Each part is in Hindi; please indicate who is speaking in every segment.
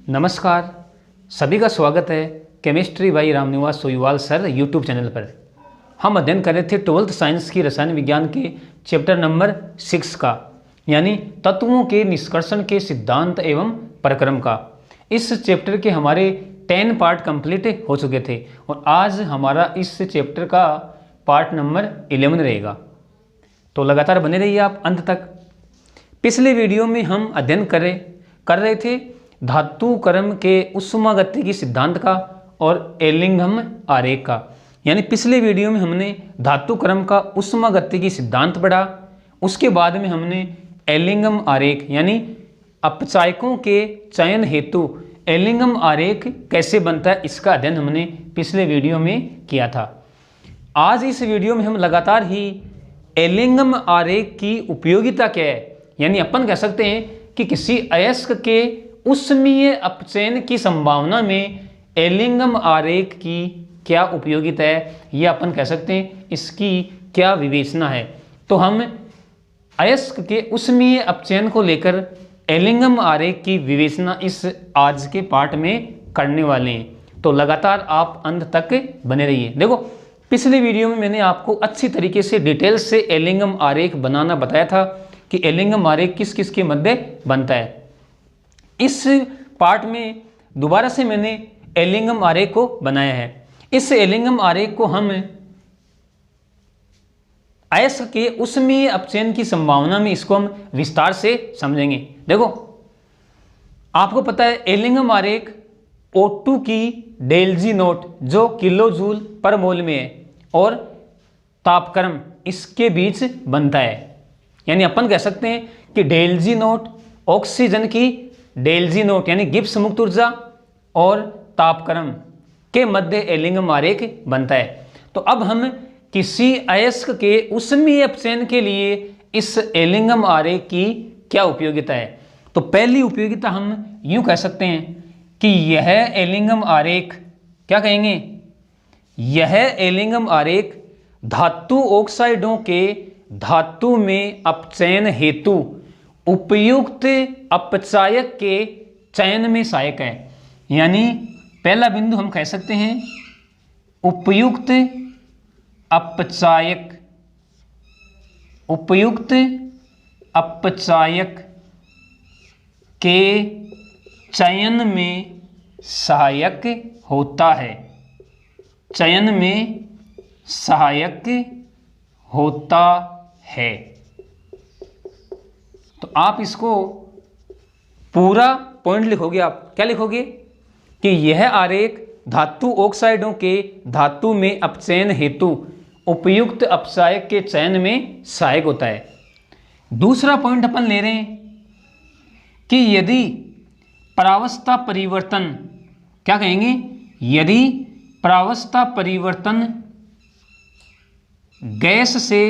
Speaker 1: नमस्कार, सभी का स्वागत है chemistry by Ramniwas Soiwal sir YouTube channel पर। हम अध्ययन कर रहे थे 12th साइंस की रसायन विज्ञान के चैप्टर नंबर 6 का, यानी तत्वों के निष्कर्षण के सिद्धांत एवं प्रक्रम का। इस चैप्टर के हमारे 10 पार्ट कंप्लीट हो चुके थे और आज हमारा इस चैप्टर का पार्ट नंबर 11 रहेगा। तो लगातार बने रहिए आप अंत तक। पिछले वीडियो में हम अध्ययन कर रहे थे धातु क्रम के उष्मागतिकी सिद्धांत का और एलिंघम आरेख का। यानी पिछले वीडियो में हमने धातु क्रम का उष्मागतिकी सिद्धांत पढ़ा, उसके बाद में हमने एलिंघम आरेख यानी अपचायकों के चयन हेतु एलिंघम आरेख कैसे बनता है इसका अध्ययन हमने पिछले वीडियो में किया था। आज इस वीडियो में हम लगातार ही एलिंघम आरेख की उपयोगिता क्या है, यानी अपन कह सकते हैं कि किसी अयस्क के उष्मीय अपचयन की संभावना में एलिंघम आरेख की क्या उपयोगिता है, यह अपन कह सकते हैं इसकी क्या विवेचना है। तो हम अयस्क के उष्मीय अपचयन को लेकर एलिंघम आरेख की विवेचना इस आज के पार्ट में करने वाले हैं। तो लगातार आप अंत तक बने रहिए। देखो, पिछले वीडियो में मैंने आपको अच्छी तरीके से डिटेल से एलिंघम आरेख बनाना बताया था कि एलिंघम आरेख किस किस के मध्य बनता है। इस पार्ट में दोबारा से मैंने एलिंघम आरेख को बनाया है। इस एलिंघम आरेख को हम अयस्क के उष्मीय अपचयन की संभावना में इसको हम विस्तार से समझेंगे। देखो, आपको पता है एलिंघम आरेख O2 की डेल्जी नोट जो किलो जूल पर मोल में है और तापक्रम इसके बीच बनता है। यानी अपन कह सकते हैं कि डेल्जी नोट ऑक्सीजन की डेल्जी नोट यानी गिब्स मुक्त ऊर्जा और तापक्रम के मध्य एलिंघम आरेख बनता है। तो अब हम किसी अयस्क के उष्मीय अपचयन के लिए इस एलिंघम आरेख की क्या उपयोगिता है। तो पहली उपयोगिता हम यूं कह सकते हैं कि यह एलिंघम आरेख, क्या कहेंगे, यह एलिंघम आरेख धातु ऑक्साइडों के धातु में अपचयन हेतु उपयुक्त अपचायक के चयन में सहायक है। यानी पहला बिंदु हम कह सकते हैं उपयुक्त अपचायक, उपयुक्त अपचायक के चयन में सहायक होता है, चयन में सहायक होता है। तो आप इसको पूरा पॉइंट लिखोगे। आप क्या लिखोगे कि यह आरेख धातु ऑक्साइडों के धातु में अपचयन हेतु उपयुक्त अपचायक के चयन में सहायक होता है। दूसरा पॉइंट अपन ले रहे हैं कि यदि प्रावस्था परिवर्तन, क्या कहेंगे, यदि प्रावस्था परिवर्तन गैस से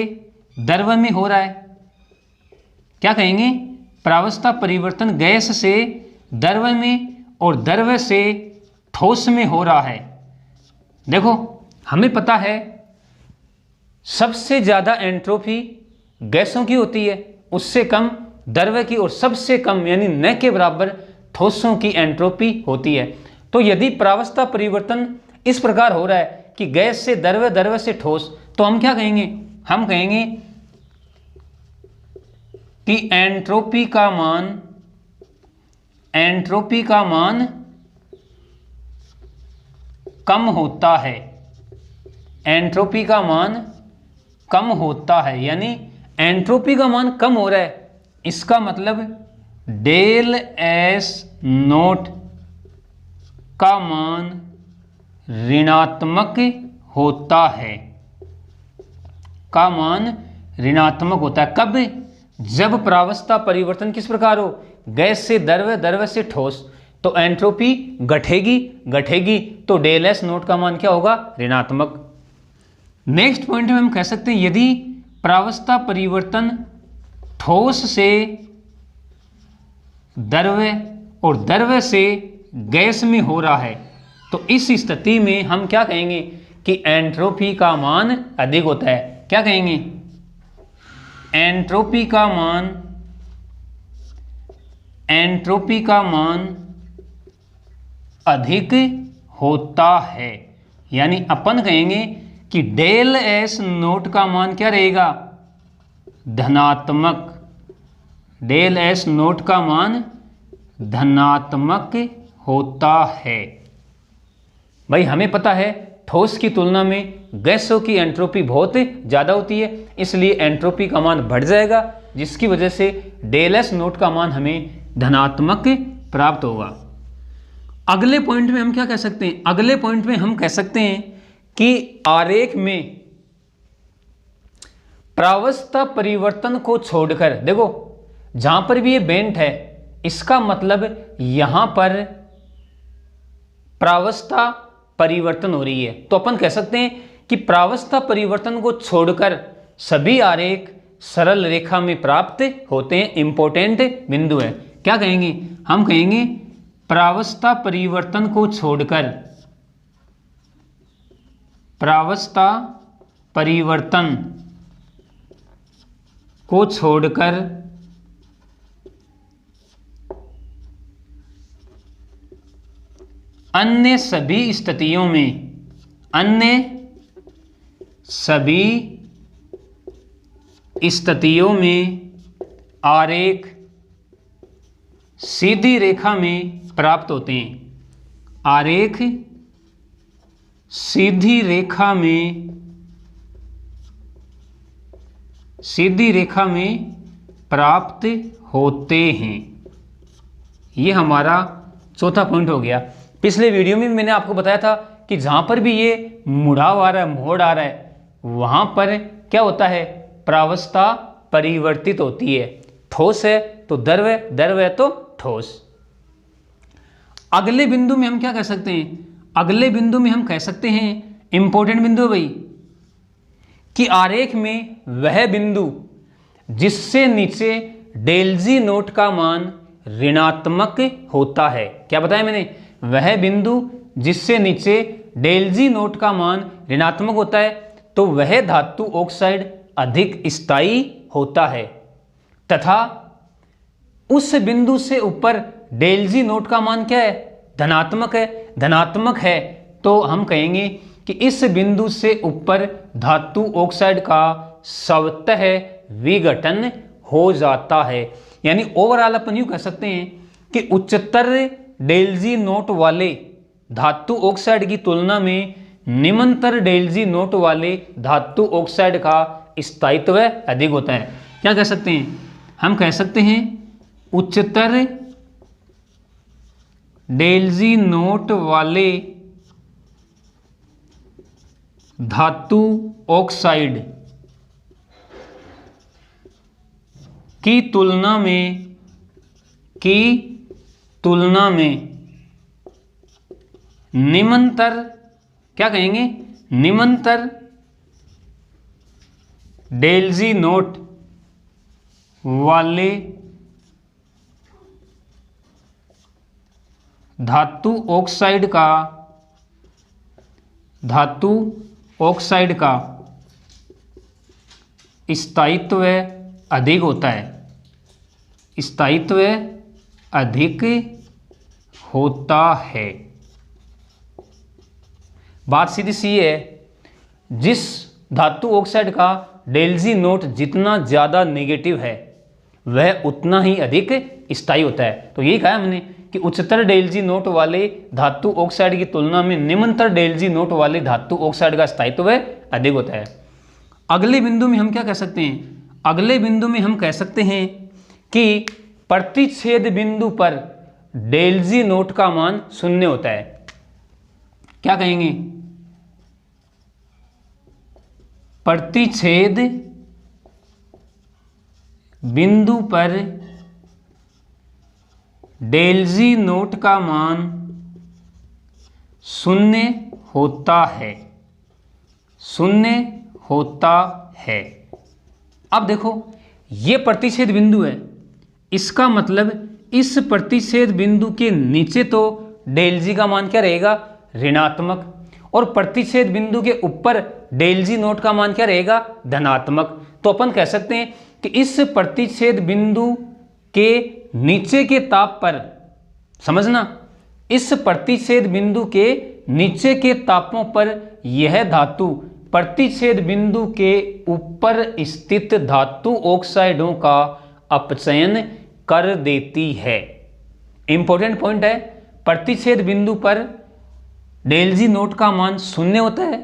Speaker 1: द्रव में हो रहा है, क्या कहेंगे, प्रावस्था परिवर्तन गैस से द्रव में और द्रव से ठोस में हो रहा है। देखो, हमें पता है सबसे ज़्यादा एंट्रोपी गैसों की होती है, उससे कम द्रव की और सबसे कम यानी न के बराबर ठोसों की एंट्रोपी होती है। तो यदि प्रावस्था परिवर्तन इस प्रकार हो रहा है कि गैस से द्रव, द्रव से ठोस, तो हम क्या कहेंगे, हम कहेंगे कि एंट्रोपी का मान, एंट्रोपी का मान कम होता है, एंट्रोपी का मान कम होता है। यानी एंट्रोपी का मान कम हो रहा है, इसका मतलब डेल एस नोट का मान ऋणात्मक होता है, का मान ऋणात्मक होता है। कब, जब प्रावस्था परिवर्तन किस प्रकार हो, गैस से द्रव, द्रव से ठोस, तो एंट्रोपी घटेगी तो डेल एस नोट का मान क्या होगा, ऋणात्मक। नेक्स्ट पॉइंट में हम कह सकते हैं यदि प्रावस्था परिवर्तन ठोस से द्रव और द्रव से गैस में हो रहा है, तो इस स्थिति में हम क्या कहेंगे कि एंट्रोपी का मान अधिक होता है। क्या कहेंगे, एंट्रोपी का मान अधिक होता है। यानी अपन कहेंगे कि डेल एस नोट का मान क्या रहेगा, धनात्मक। डेल एस नोट का मान धनात्मक होता है। भाई हमें पता है ठोस की तुलना में गैसों की एंट्रोपी बहुत ज़्यादा होती है, इसलिए एंट्रोपी का मान बढ़ जाएगा, जिसकी वजह से डेल एस नोट का मान हमें धनात्मक प्राप्त होगा। अगले पॉइंट में हम क्या कह सकते हैं, अगले पॉइंट में हम कह सकते हैं कि आरेख में प्रावस्था परिवर्तन को छोड़कर, देखो जहां पर भी ये बेंट है इसका मतलब यहां पर प्रावस्था परिवर्तन हो रही है, तो अपन कह सकते हैं कि प्रावस्था परिवर्तन को छोड़कर सभी आरेख सरल रेखा में प्राप्त होते हैं। इंपॉर्टेंट बिंदु है, क्या कहेंगे, हम कहेंगे प्रावस्था परिवर्तन को छोड़कर, प्रावस्था परिवर्तन को छोड़कर अन्य सभी स्थितियों में, अन्य सभी स्थितियों में आरेख सीधी रेखा में प्राप्त होते हैं। आरेख सीधी रेखा में, सीधी रेखा में प्राप्त होते हैं। ये हमारा चौथा पॉइंट हो गया। पिछले वीडियो में मैंने आपको बताया था कि जहां पर भी ये मुड़ाव आ रहा है, मोड़ आ रहा है, वहां पर क्या होता है, प्रावस्था परिवर्तित होती है। ठोस है तो द्रव है, द्रव है तो ठोस। अगले बिंदु में हम क्या कह सकते हैं, अगले बिंदु में हम कह सकते हैं, इंपॉर्टेंट बिंदु है भाई, कि आरेख में वह बिंदु जिससे नीचे डेल जी नोट का मान ऋणात्मक होता है। क्या बताया मैंने, वह बिंदु जिससे नीचे डेल जी नोट का मान ऋणात्मक होता है तो वह धातु ऑक्साइड अधिक स्थायी होता है, तथा उस बिंदु से ऊपर डेल जी नोट का मान क्या है, धनात्मक है। धनात्मक है तो हम कहेंगे कि इस बिंदु से ऊपर धातु ऑक्साइड का स्वतः विघटन हो जाता है। यानी ओवरऑल अपन यूं कह सकते हैं कि उच्चतर डेल जी नोट वाले धातु ऑक्साइड की तुलना में निम्नतर डेल जी नोट वाले धातु ऑक्साइड का स्थायित्व अधिक होता है। क्या कह सकते हैं, हम कह सकते हैं उच्चतर डेल जी नोट वाले धातु ऑक्साइड की तुलना में निम्नतर, क्या कहेंगे, निम्नतर डेल जी नोट वाले धातु ऑक्साइड का स्थायित्व अधिक होता है, स्थायित्व अधिक होता है। बात सीधी सी है, जिस धातु ऑक्साइड का डेल जी नोट जितना ज़्यादा नेगेटिव है वह उतना ही अधिक स्थायी होता है। तो यही कहा हमने कि उच्चतर डेल जी नोट वाले धातु ऑक्साइड की तुलना में निम्नतर डेल जी नोट वाले धातु ऑक्साइड का स्थायित्व अधिक होता है। अगले बिंदु में हम क्या कह सकते हैं, अगले बिंदु में हम कह सकते हैं कि प्रतिच्छेद बिंदु पर डेल जी नोट का मान शून्य होता है। क्या कहेंगे, प्रतिच्छेद बिंदु पर डेल जी नोट का मान शून्य होता है, शून्य होता है। अब देखो ये प्रतिच्छेद बिंदु है, इसका मतलब इस प्रतिच्छेद बिंदु के नीचे तो डेल जी का मान क्या रहेगा, ऋणात्मक, और प्रतिच्छेद बिंदु के ऊपर डेल जी नोट का मान क्या रहेगा, धनात्मक। तो अपन कह सकते हैं कि इस प्रतिच्छेद बिंदु के नीचे के ताप पर, समझना, इस प्रतिच्छेद बिंदु के नीचे के तापों पर यह धातु प्रतिच्छेद बिंदु के ऊपर स्थित धातु ऑक्साइडों का अपचयन कर देती है। इंपॉर्टेंट पॉइंट है, प्रतिच्छेद बिंदु पर डेल जी नोट का मान शून्य होता है,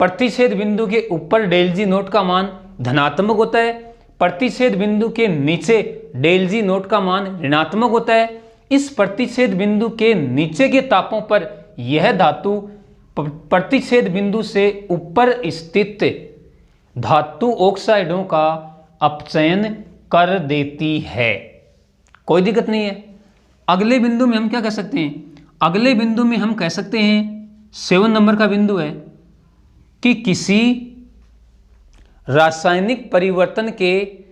Speaker 1: प्रतिच्छेद बिंदु के ऊपर डेल जी नोट का मान धनात्मक होता है, प्रतिच्छेद बिंदु के नीचे डेल जी नोट का मान ऋणात्मक होता है। इस प्रतिच्छेद बिंदु के नीचे के तापों पर यह धातु प्रतिच्छेद बिंदु से ऊपर स्थित धातु ऑक्साइडों का अपचयन कर देती है। कोई दिक्कत नहीं है। अगले बिंदु में हम क्या कह सकते हैं? अगले बिंदु में हम कह सकते हैं 7 नंबर का बिंदु है कि किसी रासायनिक परिवर्तन के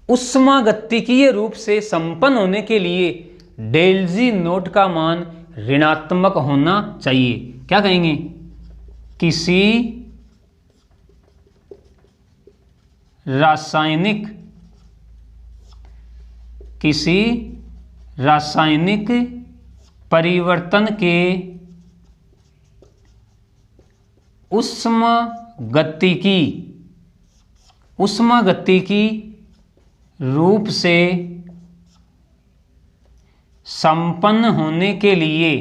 Speaker 1: उष्मागतिकीय रूप से संपन्न होने के लिए डेल जी नोट का मान ऋणात्मक होना चाहिए। क्या कहेंगे? किसी रासायनिक परिवर्तन के उष्मागतिकी रूप से संपन्न होने के लिए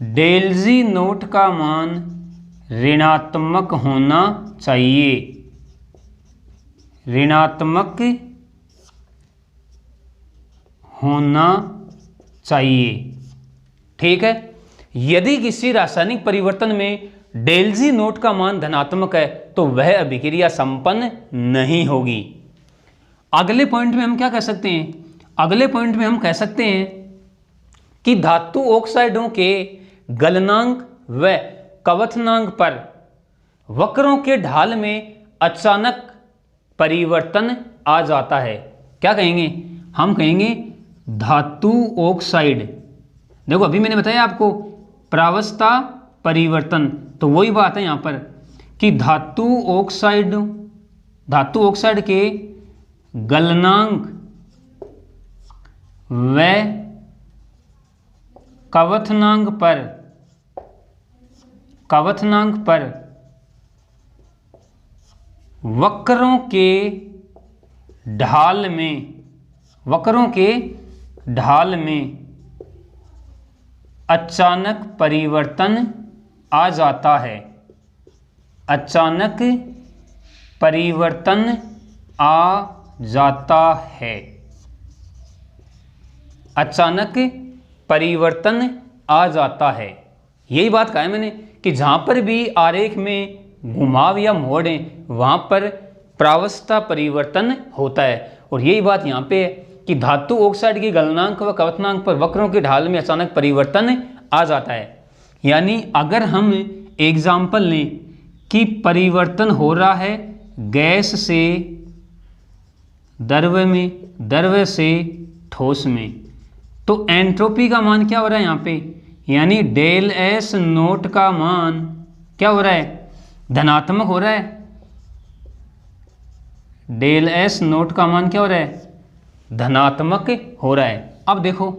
Speaker 1: डेल जी नोट का मान ऋणात्मक होना चाहिए। ऋणात्मक होना चाहिए। ठीक है। यदि किसी रासायनिक परिवर्तन में डेल जी नोट का मान धनात्मक है तो वह अभिक्रिया संपन्न नहीं होगी। अगले पॉइंट में हम क्या कह सकते हैं? अगले पॉइंट में हम कह सकते हैं कि धातु ऑक्साइडों के गलनांक व कवथनांक पर वक्रों के ढाल में अचानक परिवर्तन आ जाता है। क्या कहेंगे? हम कहेंगे धातु ऑक्साइड, देखो अभी मैंने बताया आपको प्रावस्था परिवर्तन, तो वही बात है यहाँ पर कि धातु ऑक्साइड के गलनांक व कवथनांक पर वक्रों के ढाल में अचानक परिवर्तन आ जाता है। अचानक परिवर्तन आ जाता है। अचानक परिवर्तन आ जाता है। यही बात कहा है मैंने कि जहाँ पर भी आरेख में घुमाव या मोड़ है वहाँ पर प्रावस्था परिवर्तन होता है। और यही बात यहाँ पे है कि धातु ऑक्साइड की गलनांक व कवथनांक पर वक्रों की ढाल में अचानक परिवर्तन आ जाता है। यानी अगर हम एग्जाम्पल लें कि परिवर्तन हो रहा है गैस से द्रव्य में, द्रव्य से ठोस में, तो एंट्रोपी का मान क्या हो रहा है यहाँ पे? यानी डेल एस नोट का मान क्या हो रहा है? धनात्मक हो रहा है। डेल एस नोट का मान क्या हो रहा है? धनात्मक हो रहा है। अब देखो,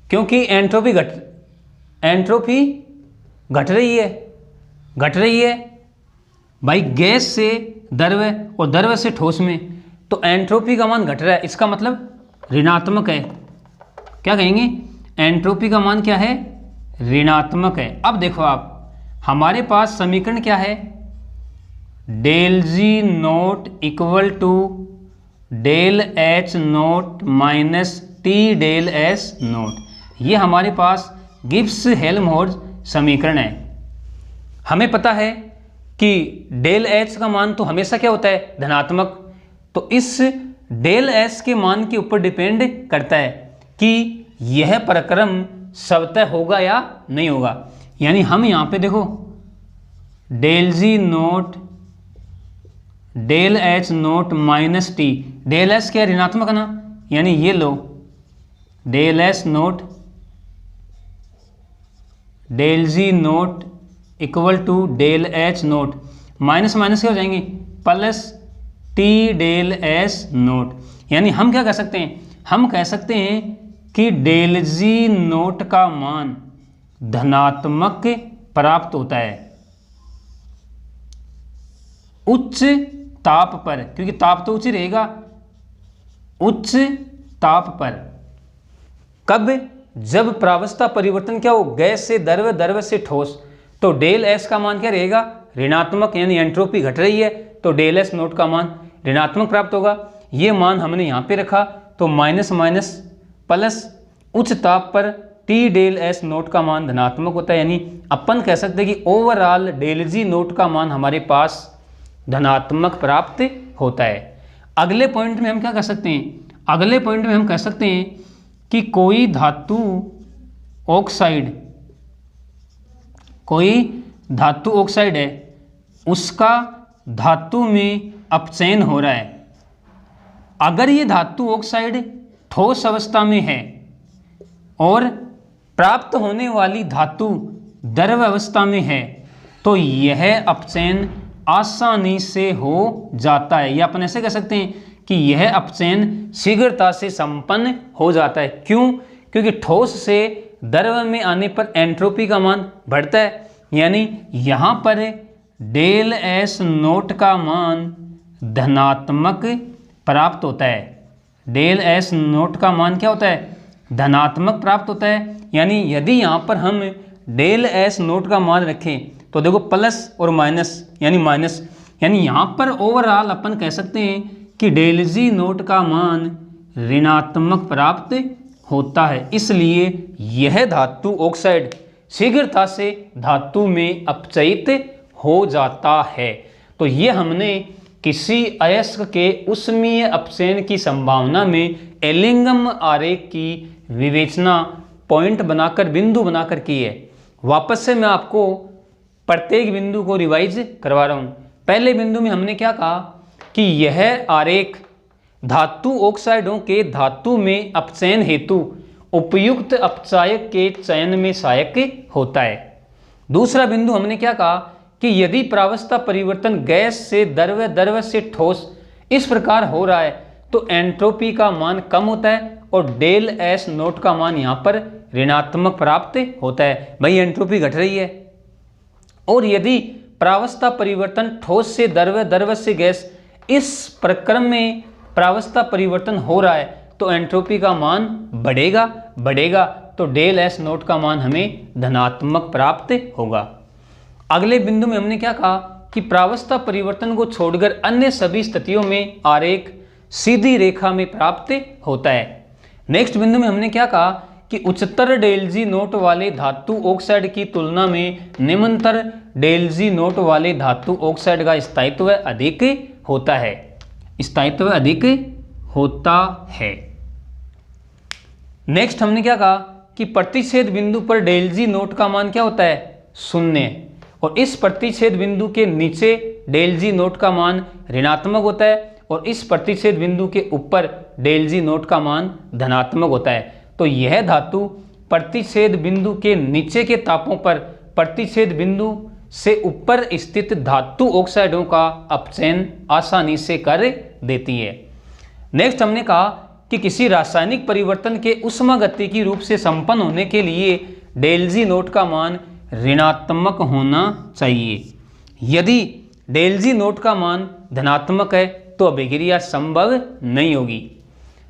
Speaker 1: क्योंकि एंट्रोपी घट रही है भाई गैस से द्रव्य और द्रव्य से ठोस में, तो एंट्रोपी का मान घट रहा है, इसका मतलब ऋणात्मक है। क्या कहेंगे? एंट्रोपी का मान क्या है? ऋणात्मक है। अब देखो आप, हमारे पास समीकरण क्या है? Del G naught equal to del H naught minus T del S naught. ये हमारे पास गिब्स हेल्महोल्ट्ज समीकरण है। हमें पता है कि डेल एच का मान तो हमेशा क्या होता है? धनात्मक। तो इस डेल एस के मान के ऊपर डिपेंड करता है कि यह प्रक्रम स्वतः होगा या नहीं होगा। यानी हम यहाँ पे देखो del G naught del H naught minus T, del S क्या ऋणात्मक ना, यानी ये लो del S naught del G naught equal to del H naught. Minus minus क्या हो जाएंगे, plus T del S naught. यानी हम क्या कह सकते हैं, हम कह सकते हैं कि डेल जी नोट का मान धनात्मक प्राप्त होता है उच्च ताप पर, क्योंकि ताप तो उच्च रहेगा, उच्च ताप पर। कब, जब प्रावस्था परिवर्तन क्या हो, गैस से द्रव, द्रव से ठोस, तो डेल एस का मान क्या रहेगा, ऋणात्मक, यानी एंट्रोपी घट रही है तो डेल एस नोट का मान ऋणात्मक प्राप्त होगा। ये मान हमने यहाँ पे रखा, तो माइनस माइनस प्लस उच्च ताप पर टी डेल एस नोट का मान धनात्मक होता है। यानी अपन कह सकते हैं कि ओवरऑल डेल जी नोट का मान हमारे पास धनात्मक प्राप्त होता है। अगले पॉइंट में हम क्या कह सकते हैं, अगले पॉइंट में हम कह सकते हैं कि कोई धातु ऑक्साइड, कोई धातु ऑक्साइड है, उसका धातु में अपचयन हो रहा है। अगर ये धातु ऑक्साइड ठोस अवस्था में है और प्राप्त होने वाली धातु द्रव अवस्था में है, तो यह अपचयन आसानी से हो जाता है, या अपन ऐसे कह सकते हैं कि यह अपचयन शीघ्रता से संपन्न हो जाता है। क्यों, क्योंकि ठोस से द्रव में आने पर एंट्रोपी का मान बढ़ता है। यानी यहाँ पर डेल एस नोट का मान धनात्मक प्राप्त होता है, डेल एस नोट का मान क्या होता है, धनात्मक प्राप्त होता है। यानी यदि यहाँ पर हम डेल एस नोट का मान रखें तो देखो प्लस और माइनस, यानी माइनस, यानी यहाँ पर ओवरऑल अपन कह सकते हैं कि डेल जी नोट का मान ऋणात्मक प्राप्त होता है। इसलिए यह धातु ऑक्साइड शीघ्रता से धातु में अपचयित हो जाता है। तो ये हमने किसी अयस्क के उष्मीय अपचयन की संभावना में एलिंगम आरेख की विवेचना पॉइंट बनाकर, बिंदु बनाकर की है। वापस से मैं आपको प्रत्येक बिंदु को रिवाइज करवा रहा हूँ। पहले बिंदु में हमने क्या कहा कि यह आरेख धातु ऑक्साइडों के धातु में अपचयन हेतु उपयुक्त अपचायक के चयन में सहायक होता है। दूसरा बिंदु हमने क्या कहा कि यदि प्रावस्था परिवर्तन गैस से द्रव, द्रव से ठोस इस प्रकार हो रहा है तो एंट्रोपी का मान कम होता है और डेल एस नोट का मान यहाँ पर ऋणात्मक प्राप्त होता है। भाई एंट्रोपी घट रही है। और यदि प्रावस्था परिवर्तन ठोस से द्रव, द्रव से गैस, इस प्रक्रम में प्रावस्था परिवर्तन हो रहा है तो एंट्रोपी का मान बढ़ेगा, तो डेल एस नोट का मान हमें धनात्मक प्राप्त होगा। अगले बिंदु में हमने क्या कहा कि प्रावस्था परिवर्तन को छोड़कर अन्य सभी स्थितियों में आरेख सीधी रेखा में प्राप्त होता है। नेक्स्ट बिंदु में हमने क्या कहा कि उच्चतर डेल जी नोट वाले धातु ऑक्साइड की तुलना में निम्नतर डेल जी नोट वाले धातु ऑक्साइड का स्थायित्व अधिक होता है, स्थायित्व अधिक होता है। नेक्स्ट हमने क्या कहा कि प्रतिच्छेद बिंदु पर डेल जी नोट का मान क्या होता है, शून्य, और इस प्रतिच्छेद बिंदु के नीचे डेल जी नोट का मान ऋणात्मक होता है और इस प्रतिच्छेद बिंदु के ऊपर डेल जी नोट का मान धनात्मक होता है। तो यह धातु प्रतिच्छेद बिंदु के नीचे के तापों पर प्रतिच्छेद बिंदु से ऊपर स्थित धातु ऑक्साइडों का अपचयन आसानी से कर देती है। नेक्स्ट हमने कहा कि किसी रासायनिक परिवर्तन के ऊष्मागतिकी रूप से संपन्न होने के लिए डेल जी नोट का मान ऋणात्मक होना चाहिए। यदि डेल जी नोट का मान धनात्मक है तो अभिक्रिया संभव नहीं होगी।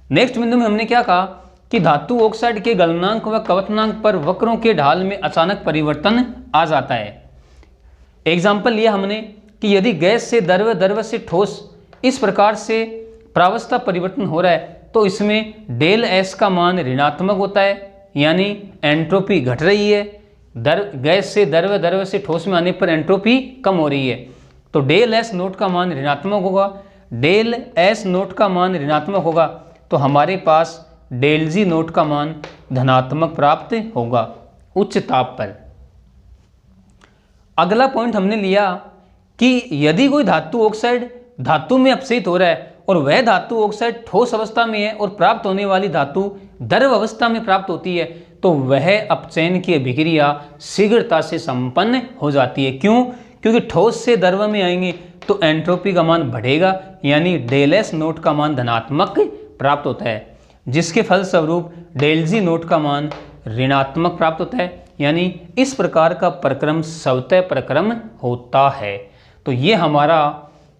Speaker 1: नेक्स्ट बिंदु में हमने क्या कहा कि धातु ऑक्साइड के गलनांक व कवथनांक पर वक्रों के ढाल में अचानक परिवर्तन आ जाता है। एग्जाम्पल लिया हमने कि यदि गैस से द्रव, द्रव से ठोस इस प्रकार से प्रावस्था परिवर्तन हो रहा है तो इसमें डेल एस का मान ऋणात्मक होता है, यानी एंट्रोपी घट रही है। गैस से द्रव, द्रव से ठोस में आने पर एंट्रोपी कम हो रही है, तो डेल एस नोट का मान ऋणात्मक होगा। डेल एस नोट का मान ऋणात्मक होगा तो हमारे पास डेल जी नोट का मान धनात्मक प्राप्त होगा उच्च ताप पर। अगला पॉइंट हमने लिया कि यदि कोई धातु ऑक्साइड धातु में अपचयित हो रहा है और वह धातु ऑक्साइड ठोस अवस्था में है और प्राप्त होने वाली धातु द्रव अवस्था में प्राप्त होती है तो वह अपचयन की अभिक्रिया शीघ्रता से संपन्न हो जाती है। क्यों? क्योंकि ठोस से द्रव में आएंगे तो एंट्रोपी का मान बढ़ेगा, यानी डेल एस नोट का मान धनात्मक प्राप्त होता है, जिसके फलस्वरूप डेल जी नोट का मान ऋणात्मक प्राप्त होता है। यानी इस प्रकार का प्रक्रम स्वतः प्रक्रम होता है। तो ये हमारा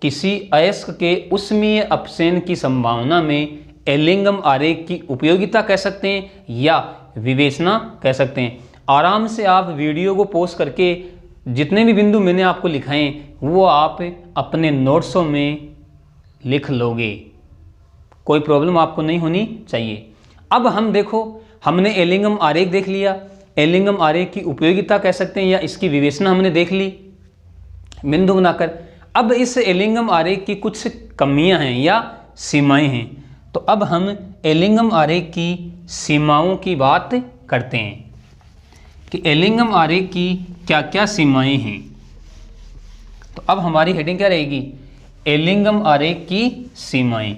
Speaker 1: किसी अयस्क के उष्मीय अपचयन की संभावना में एलिंगम आरेख की उपयोगिता कह सकते हैं या विवेचना कह सकते हैं। आराम से आप वीडियो को पॉज करके जितने भी बिंदु मैंने आपको लिखाए वो आप अपने नोट्सों में लिख लोगे, कोई प्रॉब्लम आपको नहीं होनी चाहिए। अब हम देखो, हमने एलिंगम आरेख देख लिया, एलिंगम आरेख की उपयोगिता कह सकते हैं या इसकी विवेचना हमने देख ली बिंदु बनाकर। अब इस एलिंगम आरेख की कुछ कमियां हैं या सीमाएं हैं, तो अब हम एलिंगम आरेख की सीमाओं की बात करते हैं कि एलिंगम आरेख की क्या क्या सीमाएं हैं। तो अब हमारी हेडिंग क्या रहेगी, एलिंगम आरेख की सीमाएं।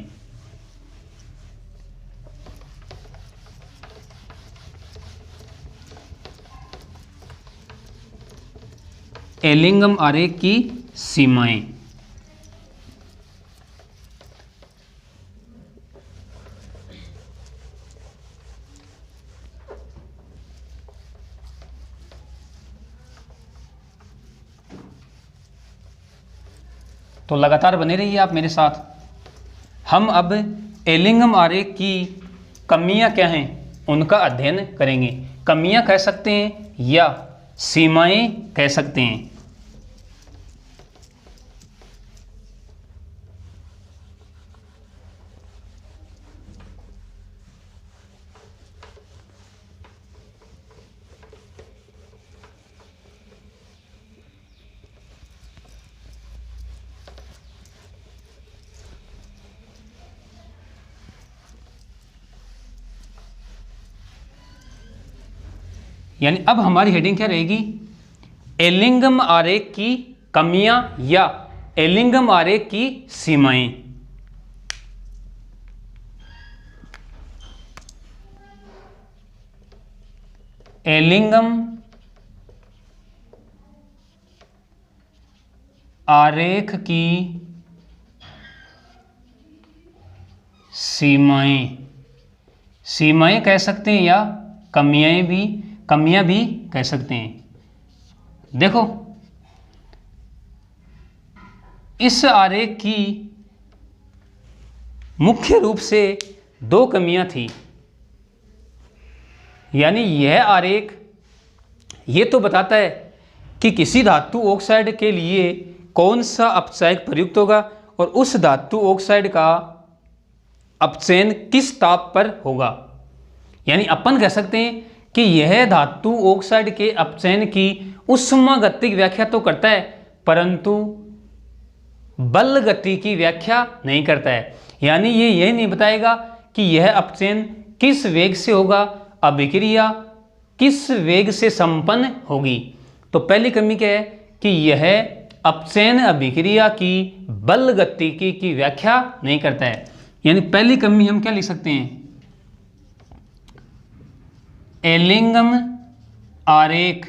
Speaker 1: एलिंगम आरेख की सीमाएं। तो लगातार बने रहिए आप मेरे साथ। हम अब एलिंगम आरेख की कमियां क्या हैं उनका अध्ययन करेंगे। कमियां कह सकते हैं या सीमाएं कह सकते हैं। यानी अब हमारी हेडिंग क्या रहेगी, एलिंगम आरेख की कमियां या एलिंगम आरेख की सीमाएं। एलिंगम आरेख की सीमाएं। सीमाएं कह सकते हैं या कमियां भी कह सकते हैं। देखो, इस आरेख की मुख्य रूप से दो कमियां थी। यानी यह आरेख ये तो बताता है कि किसी धातु ऑक्साइड के लिए कौन सा अपचायक प्रयुक्त होगा और उस धातु ऑक्साइड का अपचयन किस ताप पर होगा। यानी अपन कह सकते हैं कि यह धातु ऑक्साइड के अपचयन की ऊष्मागतिक व्याख्या तो करता है परंतु बल गति की व्याख्या नहीं करता है। यानी ये यह नहीं बताएगा कि यह अपचयन किस वेग से होगा, अभिक्रिया किस वेग से संपन्न होगी। तो पहली कमी क्या है कि यह अपचयन अभिक्रिया की बल गतिकी की व्याख्या नहीं करता है। यानी पहली कमी हम क्या लिख सकते हैं, एलिंगम आरेख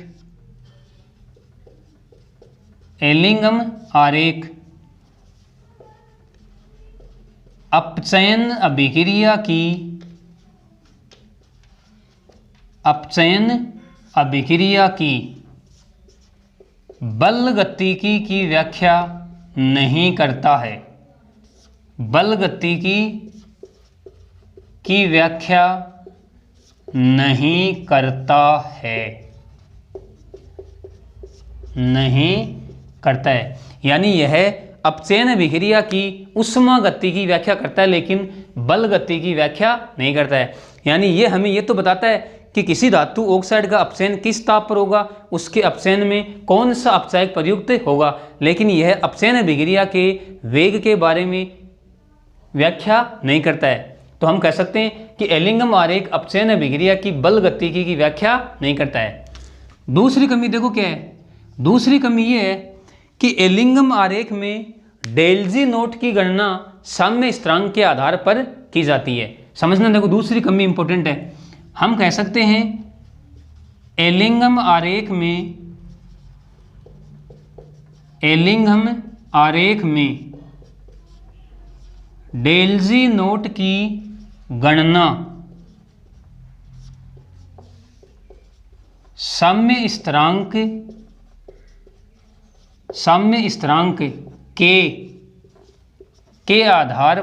Speaker 1: अपचयन अभिक्रिया की बल गतिकी की व्याख्या नहीं करता है। बल गतिकी की व्याख्या नहीं करता है। यानी यह अपचयन अभिक्रिया की ऊष्मा गति की व्याख्या करता है लेकिन बल गति की व्याख्या नहीं करता है। यानी ये हमें ये तो बताता है कि किसी धातु ऑक्साइड का अपचयन किस ताप पर होगा, उसके अपचयन में कौन सा अपचायक प्रयुक्त होगा, लेकिन यह अपचयन अभिक्रिया के वेग के बारे में व्याख्या नहीं करता है। तो हम कह सकते हैं कि एलिंगम आरेख अपचयन अभिक्रिया की बल गतिकी की व्याख्या नहीं करता है। दूसरी कमी देखो क्या है, दूसरी कमी ये है कि एलिंगम आरेख में डेल जी नोट की गणना साम्य स्थिरांक के आधार पर की जाती है। समझना, देखो दूसरी कमी इंपॉर्टेंट है। हम कह सकते हैं एलिंगम आरेख में एलिंघम आरेख में डेल्जी नोट की गणना साम्य स्थिरांक के आधार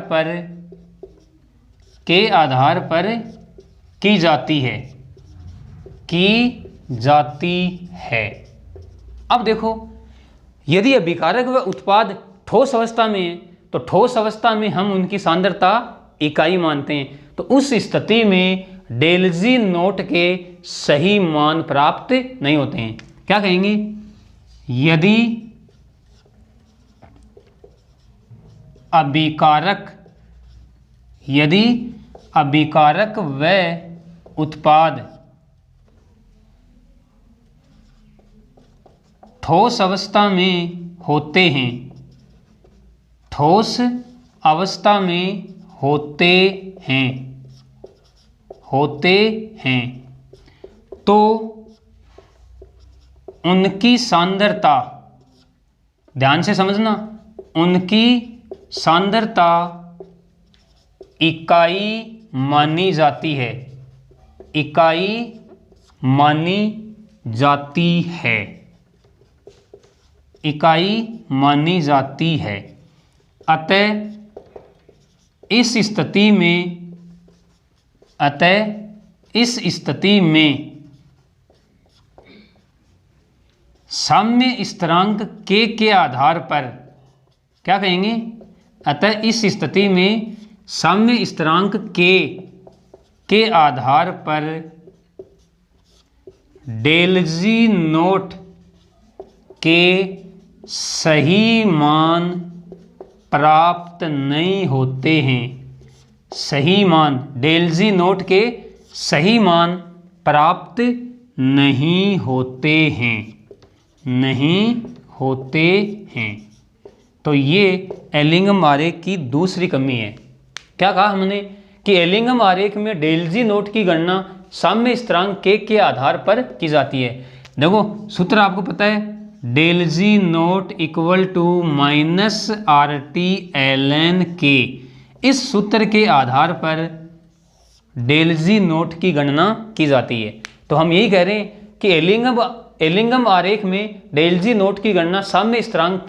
Speaker 1: पर की जाती है। अब देखो, यदि अभिकारक व उत्पाद ठोस अवस्था में है तो ठोस अवस्था में हम उनकी सांद्रता इकाई मानते हैं। तो उस स्थिति में डेल्जी नोट के सही मान प्राप्त नहीं होते हैं। क्या कहेंगे? यदि अभिकारक व उत्पाद ठोस अवस्था में होते हैं तो उनकी सांद्रता, ध्यान से समझना, उनकी सांद्रता इकाई मानी जाती है। अतः इस स्थिति में साम्य स्थिरांक के आधार पर, क्या कहेंगे? अतः इस स्थिति में साम्य स्थिरांक के आधार पर डेल्जी नोट के सही मान प्राप्त नहीं होते हैं। डेल्जी नोट के सही मान प्राप्त नहीं होते हैं। तो ये एलिंघम आरेख की दूसरी कमी है। क्या कहा हमने कि एलिंघम आरेख में डेल्जी नोट की गणना साम्य स्थिरांक के आधार पर की जाती है। देखो, सूत्र आपको पता है, del G naught equal to -RT ln K। इस सूत्र के आधार पर डेल्जी नोट की गणना की जाती है। तो हम यही कह रहे हैं कि एलिंघम आरेख में डेल्जी नोट की गणना साम्य स्थिरांक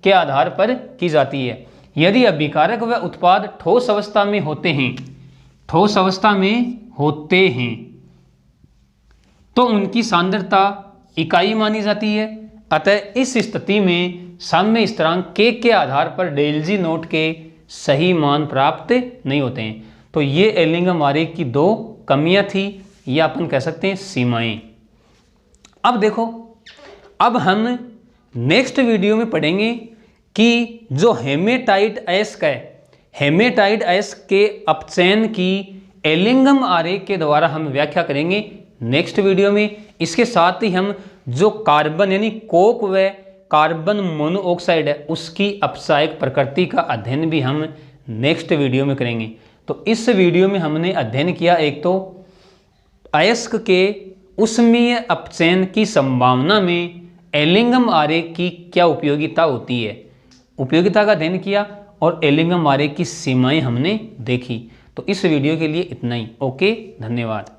Speaker 1: के आधार पर की जाती है। यदि अभिकारक व उत्पाद ठोस अवस्था में होते हैं तो उनकी सांद्रता इकाई मानी जाती है। अतः इस स्थिति में साम्य स्थिरांक के आधार पर डेल्जी नोट के सही मान प्राप्त नहीं होते हैं। तो ये एलिंघम आरेख की दो कमियां थी, या अपन कह सकते हैं सीमाएं। अब देखो, अब हम नेक्स्ट वीडियो में पढ़ेंगे कि जो हेमेटाइट अयस्क के अपचयन की एलिंघम आरेख के द्वारा हम व्याख्या करेंगे नेक्स्ट वीडियो में। इसके साथ ही हम जो कार्बन यानी कोक व कार्बन मोनोऑक्साइड है उसकी अपचायक प्रकृति का अध्ययन भी हम नेक्स्ट वीडियो में करेंगे। तो इस वीडियो में हमने अध्ययन किया, एक तो अयस्क के उष्मीय अपचयन की संभावना में एलिंघम आरेख की क्या उपयोगिता होती है, उपयोगिता का अध्ययन किया, और एलिंघम आरेख की सीमाएं हमने देखी। तो इस वीडियो के लिए इतना ही। ओके, धन्यवाद।